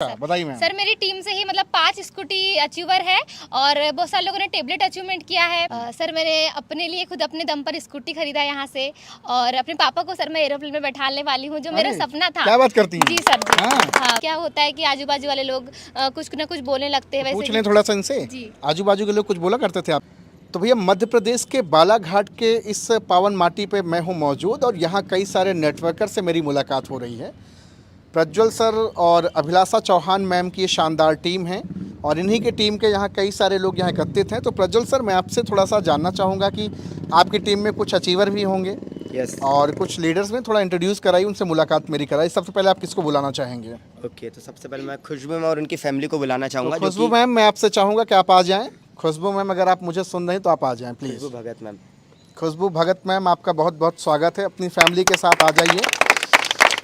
बताइए ma'am. Sir मेरी team से ही मतलब 5 स्कूटी अचीवर है और बहुत सारे लोगों ने टेबलेट अचीवमेंट किया है। सर मैंने अपने लिए खुद अपने दम पर स्कूटी खरीदा यहाँ से और अपने पापा को सर मैं एरोप्लेन में बैठाने वाली हूँ, जो मेरा सपना था। क्या बात करती हैं? जी सर जी। हाँ। क्या होता है कि आजू बाजू वाले लोग कुछ न कुछ बोलने लगते हैं। पूछ लें थोड़ा सा इनसे। जी। आजू बाजू के लोग कुछ बोला करते थे आप? तो भैया मध्य प्रदेश के बालाघाट के इस पावन माटी पे मैं हूँ मौजूद और यहाँ कई सारे नेटवर्कर से मेरी मुलाकात हो रही है। प्रज्वल सर और अभिलाषा चौहान मैम की ये शानदार टीम है और इन्हीं की टीम के यहाँ कई सारे लोग यहाँ एकत्रित हैं। तो प्रज्वल सर, मैं आपसे थोड़ा सा जानना चाहूँगा कि आपकी टीम में कुछ अचीवर भी होंगे और कुछ लीडर्स में, थोड़ा इंट्रोड्यूस कराइए, उनसे मुलाकात मेरी कराई। सबसे पहले आप किसको बुलाना चाहेंगे? ओके, तो सबसे पहले मैं खुशबू मैम और उनकी फैमिली को बुलाना चाहूँगा। तो खुशबू मैम, मैं आपसे चाहूँगा कि आप आ जाएँ। खुशबू मैम, अगर आप मुझे सुन रहे हैं तो आप आ जाएँ please. Khushboo Bhagat ma'am. Khushboo Bhagat ma'am, आपका बहुत बहुत स्वागत है। अपनी फैमिली के साथ आ जाइए।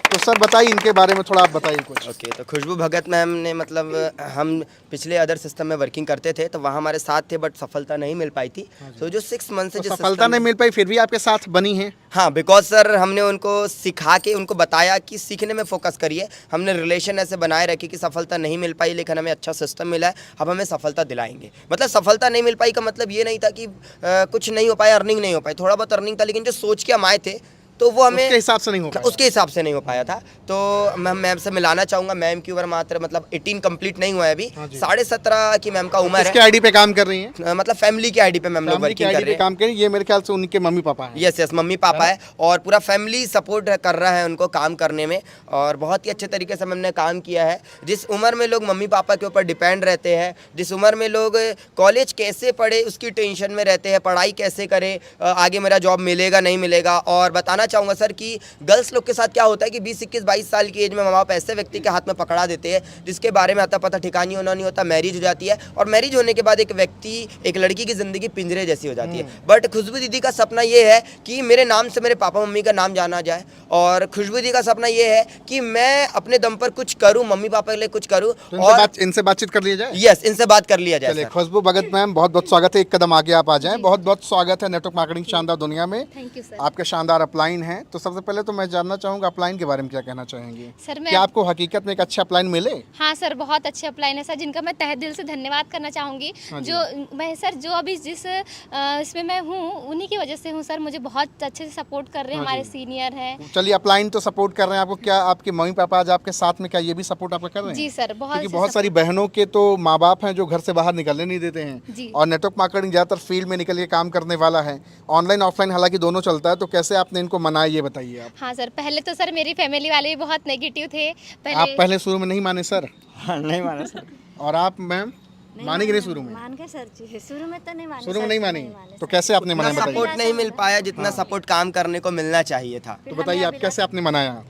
तो सर बताइए इनके बारे में थोड़ा, आप बताइए कुछ। ओके, तो खुशबू भगत मैम ने मतलब हम पिछले अदर सिस्टम में वर्किंग करते थे तो वहाँ हमारे साथ थे, बट सफलता नहीं मिल पाई थी। तो जो 6 मंथ से तो जो सफलता नहीं मिल पाई फिर भी आपके साथ बनी है? हाँ, बिकॉज सर हमने उनको सिखा के उनको बताया कि सीखने में फोकस करिए। हमने रिलेशन ऐसे बनाए रखे कि सफलता नहीं मिल पाई लेकिन हमें अच्छा सिस्टम मिला है, अब हमें सफलता दिलाएंगे। मतलब सफलता नहीं मिल पाई का मतलब ये नहीं था कि कुछ नहीं हो पाया, अर्निंग नहीं हो पाई। थोड़ा बहुत अर्निंग था लेकिन जो सोच के हम आए थे तो वो हमें उसके हिसाब से नहीं हो पाया। उसके हिसाब से नहीं हो पाया था। तो मैं मैम से मिलाना चाहूँगा। मैम की उम्र मात्र मतलब 18 कंप्लीट नहीं हुआ है अभी। 17.5 की मैम का उम्र है। किसके आईडी पे काम कर रही हैं? मतलब फैमिली की आईडी पे मैम लोग वर्किंग कर रहे हैं। काम कर रही है। ये मेरे ख्याल से उनके मम्मी पापा हैं। यस मम्मी पापा है और पूरा फैमिली सपोर्ट कर रहा है उनको काम करने में और बहुत ही अच्छे तरीके से हमने काम किया है। जिस उम्र में लोग मम्मी पापा के ऊपर डिपेंड रहते हैं, जिस उम्र में लोग कॉलेज कैसे पढ़े उसकी टेंशन में रहते हैं, पढ़ाई कैसे करें, आगे मेरा जॉब मिलेगा नहीं मिलेगा। और बताना चाहूँगा सर कि गर्ल्स लोग के साथ क्या होता है कि 20, 21, 22 साल की एज में माँ बाप ऐसे व्यक्ति के हाथ में पकड़ा देते हैं जिसके बारे में आता पता ठिकानी होना नहीं होता। मैरिज हो जाती है और मैरिज होने के बाद एक व्यक्ति, एक लड़की की ज़िंदगी पिंजरे जैसी हो जाती है। बट खुशबू दीदी का सपना ये है कि मेरे नाम से मेरे पापा मम्मी का नाम जाना जाए और खुशबू दीदी का सपना ये है कि मैं अपने दम पर कुछ करूँ, मम्मी पापा के लिए कुछ करूँ। तो और इनसे बातचीत कर लिया जाए। यस, इनसे बात कर लिया जाए। खुशबू भगत मैम, बहुत बहुत स्वागत है। एक कदम आगे आप आ जाएं। बहुत बहुत स्वागत है नेटवर्क मार्केटिंग शानदार दुनिया में। Thank you sir. आपके शानदार अपलाइन हैं। तो सबसे पहले तो मैं जानना चाहूँगा अपलाइन के बारे में क्या कहना चाहेंगे? सर क्या आपको हकीकत में एक अच्छा अपलाइन मिले? हाँ सर, बहुत अच्छे अपलाइन है सर, जिनका मैं तहे दिल से धन्यवाद करना चाहूँगी। जो मैं सर जो अभी जिस इसमें मैं हूँ उन्हीं की वजह से हूँ सर। मुझे बहुत अच्छे से सपोर्ट कर रहे हैं, हमारे सीनियर हैं। चलिए, अपलाइन तो सपोर्ट कर रहे हैं आपको। क्या आपके मम्मी पापा आज आपके साथ में, क्या ये भी सपोर्ट आपका कर रहे हैं? जी सर, क्योंकि बहुत सारी बहनों के तो माँ बाप हैं जो घर से बाहर निकलने नहीं देते हैं और नेटवर्क मार्केटिंग ज़्यादातर फील्ड में निकल के काम करने वाला है। ऑनलाइन ऑफलाइन हालांकि दोनों चलता है। तो कैसे आपने इनको मनाया, ये बताइए आप। हाँ सर, पहले तो सर मेरी फैमिली वाले भी बहुत नेगेटिव थे। आप पहले शुरू में नहीं माने सर? हाँ, नहीं माना सर। और आप मैम मानेंगे नहीं शुरू में? मान के सर जी, शुरू में तो नहीं माने। शुरू में नहीं मानी? तो कैसे आपने मनाया बताइए? सपोर्ट नहीं मिल पाया जितना सपोर्ट काम करने को मिलना चाहिए था। तो बताइए आप कैसे आपने मनाया?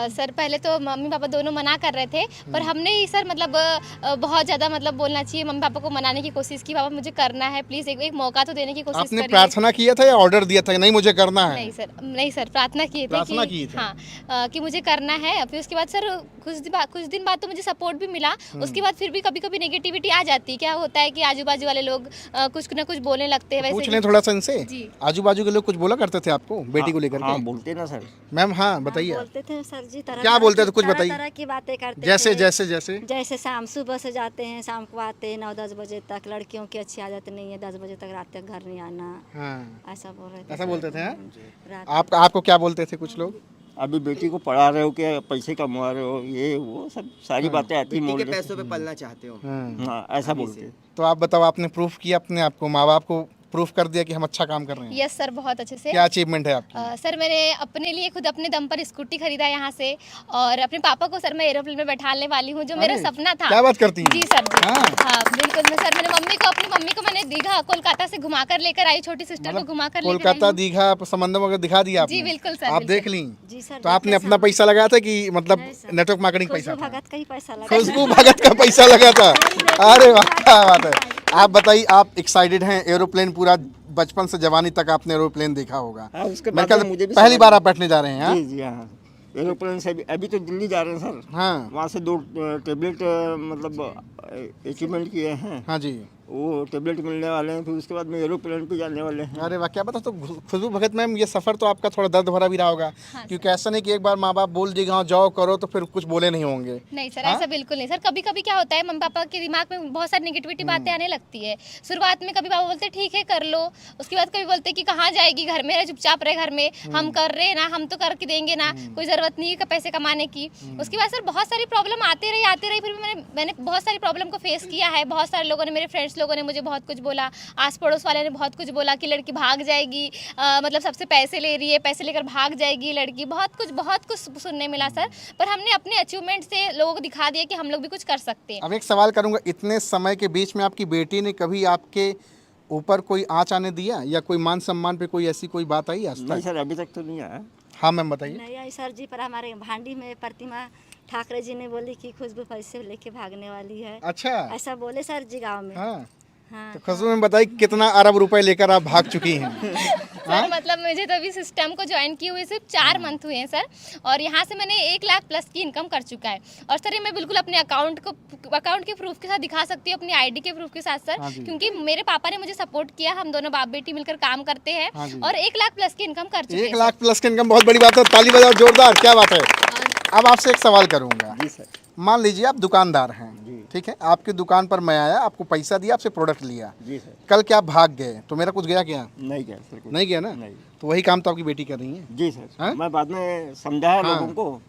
सर पहले तो मम्मी पापा दोनों मना कर रहे थे, पर हमने ही सर मतलब बहुत ज़्यादा मतलब बोलना चाहिए, मम्मी पापा को मनाने की कोशिश की। पापा मुझे करना है, प्लीज़ एक मौका तो देने की कोशिश करिए। आपने प्रार्थना किया था या ऑर्डर दिया था नहीं मुझे करना है? नहीं सर, प्रार्थना किए थे कि हाँ कि मुझे करना है। फिर उसके बाद सर कुछ दिन बाद तो मुझे सपोर्ट भी मिला। उसके बाद फिर भी कभी कभी नेगेटिविटी आ जाती। क्या होता है कि आजू बाजू वाले लोग कुछ न कुछ बोलने लगते हैं। पूछ लें थोड़ा सा इनसे। आजू बाजू के लोग कुछ बोला करते थे आपको बेटी को लेकर? हाँ, बोलते ना सर। मैम हाँ बताइए। बोलते थे सर जी, क्या बोलते थे, कुछ बताइए। तरह की बातें करते जैसे थे। जैसे शाम सुबह से जाते हैं, शाम को आते हैं 9-10 बजे तक। लड़कियों की अच्छी आदत नहीं है 10 बजे तक रात तक घर नहीं आना। ऐसा बोल रहे थे। ऐसा बोलते थे? आपको क्या बोलते थे कुछ लोग? अभी बेटी को पढ़ा रहे हो, क्या पैसे कमा रहे हो, ये वो सब सारी बातें आती हैं। बेटी के पैसों पे पलना चाहते हो? हाँ, ऐसा बोलते। तो आप बताओ, आपने प्रूफ किया अपने आप को, माँ बाप को प्रूफ कर दिया कि हम अच्छा काम कर रहे हैं? यस सर, बहुत अच्छे से। क्या अचीवमेंट है आपकी? सर मैंने अपने लिए खुद अपने दम पर स्कूटी खरीदा यहाँ से और अपने पापा को सर मैं एरोप्लेन में बैठाने वाली हूँ, जो मेरा सपना था। क्या बात करती हैं? जी सर जी। हाँ बिल्कुल। मैं सर अपनी मम्मी को मैंने दीघा कोलकाता से घुमा कर लेकर आई, छोटी सिस्टर को घुमा कर लेकर आई। कोलकाता दीघा समंदर वगैरह दिखा दिया आपने? जी बिल्कुल सर। आप देख ली? जी सर। तो आपने अपना पैसा लगाया था कि मतलब नेटवर्क मार्केटिंग पैसा? भगत का ही पैसा लगा। खुशबू भगत का पैसा लगा था? अरे वाह, क्या बात है। आप बताइए, आप एक्साइटेड हैं? एरोप्लेन पूरा बचपन से जवानी तक आपने एरोप्लेन देखा होगा। हाँ, उसके मैं बाद मुझे भी पहली बार आप बैठने जा रहे हैं? हाँ? जी जी हाँ। एरोप्लेन से अभी तो दिल्ली जा रहे हैं सर। हाँ। वहाँ से 2 टेबलेट मतलब अचीवमेंट किए हैं। हाँ जी। वो टेबलेट मिलने वाले हैं, फिर उसके बाद में एरोप्लेन पे जाने वाले हैं। अरे वाह, क्या बता। तो खुशबू भगत मैम, ये सफ़र तो आपका थोड़ा दर्द भरा भी रहा होगा, क्योंकि ऐसा नहीं कि एक बार माँ बाप बोल दिए गाँव जाओ करो तो फिर कुछ बोले नहीं होंगे। नहीं सर, ऐसा बिल्कुल नहीं सर। कभी कभी क्या होता है, मम्मी पापा के दिमाग में बहुत सारी नेगेटिविटी बातें आने लगती है। शुरुआत में कभी पापा बोलते ठीक है कर लो, उसके बाद कभी बोलते कि कहाँ जाएगी, घर में रहे, चुपचाप रहे घर में, हम कर रहे हैं ना, हम तो करके देंगे ना, कोई ज़रूरत नहीं है पैसे कमाने की। उसके बाद सर बहुत सारी प्रॉब्लम आती रही, फिर भी मैंने बहुत सारी प्रॉब्लम को फेस किया है। बहुत सारे लोगों ने, मेरे फ्रेंड्स लोगों ने मुझे बहुत कुछ बोला, आस पड़ोस वाले ने बहुत कुछ बोला कि लड़की भाग जाएगी, मतलब सबसे पैसे ले रही है, पैसे लेकर भाग जाएगी लड़की, बहुत कुछ सुनने मिला सर। पर हमने अपने अचीवमेंट से लोगों को दिखा दिया कि हम लोग भी कुछ कर सकते हैं। अब एक सवाल करूंगा, इतने समय के बीच में आपकी बेटी ने कभी आपके ऊपर कोई आँच आने दिया, या कोई मान सम्मान पे कोई ऐसी कोई बात आई आज नहीं तक? सर, अभी तक तो नहीं आया। हाँ मैम बताइए। नहीं आई सर जी, पर हमारे भांडी में प्रतिमा ठाकरे जी ने बोली कि खुशबू पैसे लेके भागने वाली है, अच्छा। ऐसा बोले सर जी गाँव में। हाँ, हाँ। तो खुशबू में बताइए कितना अरब रुपए लेकर आप भाग चुकी हैं? सर मतलब मुझे तो अभी सिस्टम को ज्वाइन किए हुए सिर्फ 4 मंथ हुए हैं सर, और यहाँ से मैंने 1 लाख प्लस की इनकम कर चुका है। और सर ये मैं बिल्कुल अपने अकाउंट के प्रूफ के साथ दिखा सकती हूँ, अपनी आईडी के प्रूफ के साथ सर, क्योंकि मेरे पापा ने मुझे सपोर्ट किया, हम दोनों बाप बेटी मिलकर काम करते हैं, और 1 लाख प्लस की इनकम कर चुके हैं। 1 लाख प्लस की इनकम, बहुत बड़ी बात है, ताली बजाओ जोरदार, क्या बात है। अब आपसे एक सवाल करूंगा। जी सर। मान लीजिए आप दुकानदार हैं, जी। ठीक है, आपकी दुकान पर मैं आया, आपको पैसा दिया, आपसे प्रोडक्ट लिया, जी सर। कल क्या आप भाग गए तो मेरा कुछ गया क्या? नहीं गया सर, कुछ नहीं गया ना? नहीं। तो वही काम तो आपकी बेटी कर रही है। जी सर। हाँ? मैं बाद में समझाया हाँ। लोगों को,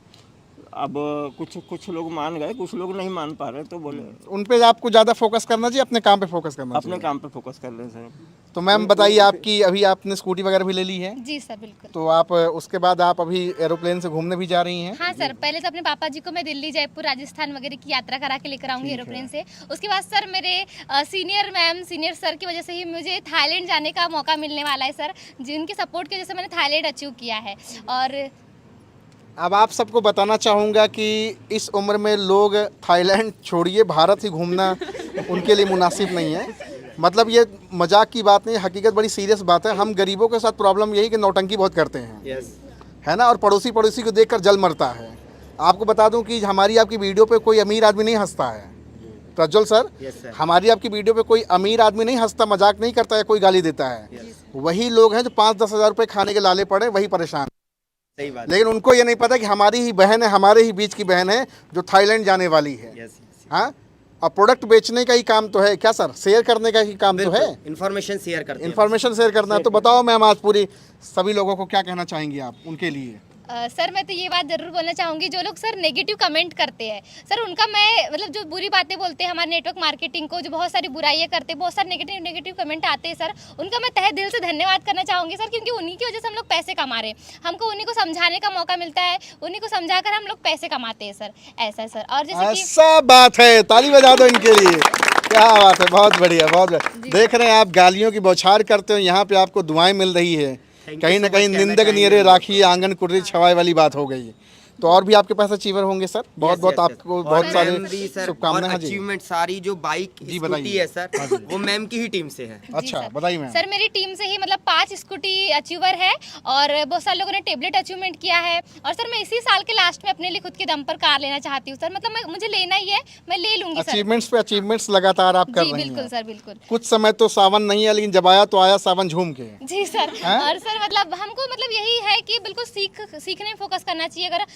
अब कुछ लोग मान गए, कुछ लोग नहीं मान पा रहे, तो बोले उन पे आपको ज़्यादा फोकस करना चाहिए, अपने काम पे फोकस करना अपने चाहिए। काम पे फोकस कर रहे हैं सर। तो मैम बताइए, आपकी अभी आपने स्कूटी वगैरह भी ले ली है, जी सर बिल्कुल। तो आप उसके बाद आप अभी एरोप्लेन से घूमने भी जा रही हैं? हाँ सर, पहले तो अपने पापा जी को मैं दिल्ली, जयपुर, राजस्थान वगैरह की यात्रा करा के लेकर आऊंगी एरोप्लेन से। उसके बाद सर मेरे सीनियर सर की वजह से ही मुझे थाईलैंड जाने का मौका मिलने वाला है सर, जिनके सपोर्ट की वजह से मैंने थाईलैंड अचीव किया है। और अब आप सबको बताना चाहूँगा कि इस उम्र में लोग थाईलैंड छोड़िए, भारत ही घूमना उनके लिए मुनासिब नहीं है। मतलब ये मजाक की बात नहीं, हकीकत बड़ी सीरियस बात है। हम गरीबों के साथ प्रॉब्लम यही कि नौटंकी बहुत करते हैं, है ना, और पड़ोसी को देखकर जल मरता है। आपको बता दूं कि हमारी आपकी वीडियो पे कोई अमीर आदमी नहीं हंसता है, प्रज्वल सर, हमारी आपकी वीडियो पे कोई अमीर आदमी नहीं हंसता, मजाक नहीं करता है, कोई गाली देता है। वही लोग हैं जो 5-10 हज़ार रुपये खाने के लाले पड़े, वही परेशान। सही बात। लेकिन उनको ये नहीं पता कि हमारी ही बहन है, हमारे ही बीच की बहन है जो थाईलैंड जाने वाली है। हाँ, और प्रोडक्ट बेचने का ही काम तो है क्या सर, शेयर करने का ही काम तो है, इन्फॉर्मेशन शेयर करते हैं। इन्फॉर्मेशन शेयर करना है। तो बताओ मैम, आज पूरी सभी लोगों को क्या कहना चाहेंगी आप उनके लिए? सर मैं तो ये बात ज़रूर बोलना चाहूँगी, जो लोग सर नेगेटिव कमेंट करते हैं सर, उनका मैं मतलब जो बुरी बातें बोलते हैं हमारे नेटवर्क मार्केटिंग को, जो बहुत सारी बुराइयाँ करते हैं, बहुत सारे नेगेटिव कमेंट आते हैं सर, उनका मैं तहे दिल से धन्यवाद करना चाहूँगी सर, क्योंकि उन्हीं की वजह से हम लोग पैसे कमा रहे हैं। हमको उन्हीं को समझाने का मौका मिलता है, उन्हीं को समझाकर हम लोग पैसे कमाते हैं सर, ऐसा है सर। और जैसे कि ऐसा बात है, ताली बजा दो इनके लिए, क्या बात है, बहुत बढ़िया, बहुत बढ़िया। देख रहे हैं आप, गालियों की बौछार करते हो, यहाँ पे आपको दुआएं मिल रही है। कहीं ना कहीं निंदक नियरे राखी आंगन कुर्री छवाए वाली बात हो गई। तो और भी आपके पास अचीवर होंगे सर, बहुत बहुत आपको बहुत सारे शुभकामनाएं। हाँ जी, अचीवमेंट सारी जो बाइक स्कूटी है सर, वो मैम की ही टीम से है। अच्छा बताइए मैम। सर मेरी टीम से ही मतलब 5 स्कूटी अचीवर है, और बहुत सारे लोगों ने टेबलेट अचीवमेंट किया है। और सर मैं इसी साल के लास्ट में अपने लिए खुद के दम पर कार लेना चाहती हूँ सर, मतलब मुझे लेना ही है, मैं ले लूंगी सर। अचीवमेंट्स पे अचीवमेंट्स लगातार आप कर जी रही बिल्कुल हैं। सर, बिल्कुल। कुछ समय तो सावन नहीं है, लेकिन जब आया तो आया सावन झूम के। जी सर। और सर मतलब हमको मतलब यही है कि बिल्कुल सीखने में फोकस करना चाहिए। अगर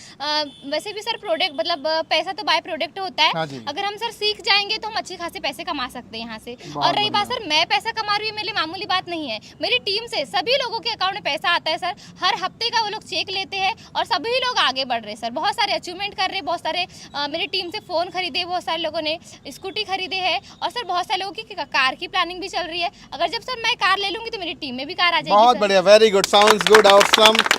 वैसे भी सर प्रोडक्ट मतलब पैसा तो बाय प्रोडक्ट होता है। हाँ जी। अगर हम सर सीख जाएंगे तो हम अच्छे खासे पैसे कमा सकते हैं यहाँ से। और रही बात सर, मैं पैसा कमा रही हूँ, मेरे लिए मामूली बात नहीं है, मेरी टीम से सभी लोगों के अकाउंट में पैसा आता है सर, हर हफ्ते का वो लोग चेक लेते हैं, और सभी लोग आगे बढ़ रहे हैं सर, बहुत सारे अचीवमेंट कर रहे हैं। बहुत सारे मेरी टीम से फ़ोन खरीदे, बहुत सारे लोगों ने स्कूटी खरीदे हैं, और सर बहुत सारे लोगों की कार की प्लानिंग भी चल रही है। अगर जब सर मैं कार ले लूँगी तो मेरी टीम में भी कार आ जाएगी। बहुत बढ़िया, very good, sounds good, awesome.